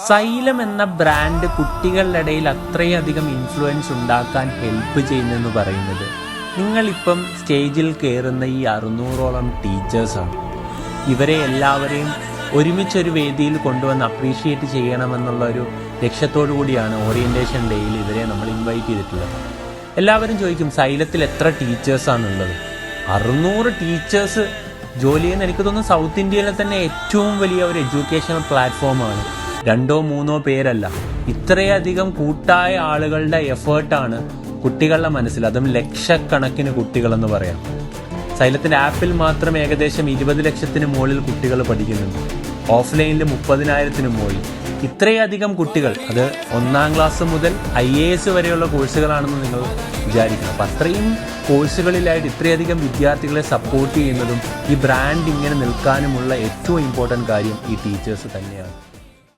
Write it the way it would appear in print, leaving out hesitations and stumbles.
Xylem എന്ന brand കുട്ടികളുടെ ഇടയിൽ അത്രയധികം ഇൻഫ്ലുവൻസ് ഉണ്ടാക്കാൻ ഹെൽപ്പ് ചെയ്യുന്നെന്ന് പറയുന്നത് നിങ്ങളിപ്പം സ്റ്റേജിൽ കയറുന്ന ഈ 600ഓളം ടീച്ചേഴ്സാണ്. ഇവരെ എല്ലാവരെയും ഒരുമിച്ചൊരു വേദിയിൽ കൊണ്ടുവന്ന് അപ്രീഷിയേറ്റ് ചെയ്യണമെന്നുള്ള ഒരു ലക്ഷ്യത്തോടു കൂടിയാണ് ഓറിയൻറ്റേഷൻ ഡേയിൽ ഇവരെ നമ്മൾ ഇൻവൈറ്റ് ചെയ്തിട്ടുള്ളത്. എല്ലാവരും ചോദിക്കും സൈലത്തിൽ എത്ര ടീച്ചേഴ്സാണുള്ളത്? 600 ടീച്ചേഴ്സ് ജോലി ചെയ്യുന്ന എനിക്ക് തോന്നുന്നു സൗത്ത് ഇന്ത്യയിലെ തന്നെ ഏറ്റവും വലിയ ഒരു എഡ്യൂക്കേഷണൽ പ്ലാറ്റ്ഫോമാണ്. 2 or 3 പേരല്ല, ഇത്രയധികം കൂട്ടായ ആളുകളുടെ എഫേർട്ടാണ് കുട്ടികളുടെ മനസ്സിൽ, അതും ലക്ഷക്കണക്കിന് കുട്ടികളെന്ന് പറയാം. സൈലത്തിൻ്റെ ആപ്പിൽ മാത്രം ഏകദേശം 20 ലക്ഷത്തിന് മുകളിൽ കുട്ടികൾ പഠിക്കുന്നുണ്ട്. ഓഫ്ലൈനിൽ 30,000-ന് മുകളിൽ. ഇത്രയധികം കുട്ടികൾ, അത് 1ാം ക്ലാസ് മുതൽ IAS വരെയുള്ള കോഴ്സുകളാണെന്ന് നിങ്ങൾ വിചാരിക്കണം. അപ്പം അത്രയും കോഴ്സുകളിലായിട്ട് ഇത്രയധികം വിദ്യാർത്ഥികളെ സപ്പോർട്ട് ചെയ്യുന്നതും ഈ ബ്രാൻഡ് ഇങ്ങനെ നിൽക്കാനുമുള്ള ഏറ്റവും ഇമ്പോർട്ടൻറ്റ് കാര്യം ഈ ടീച്ചേഴ്സ് തന്നെയാണ്.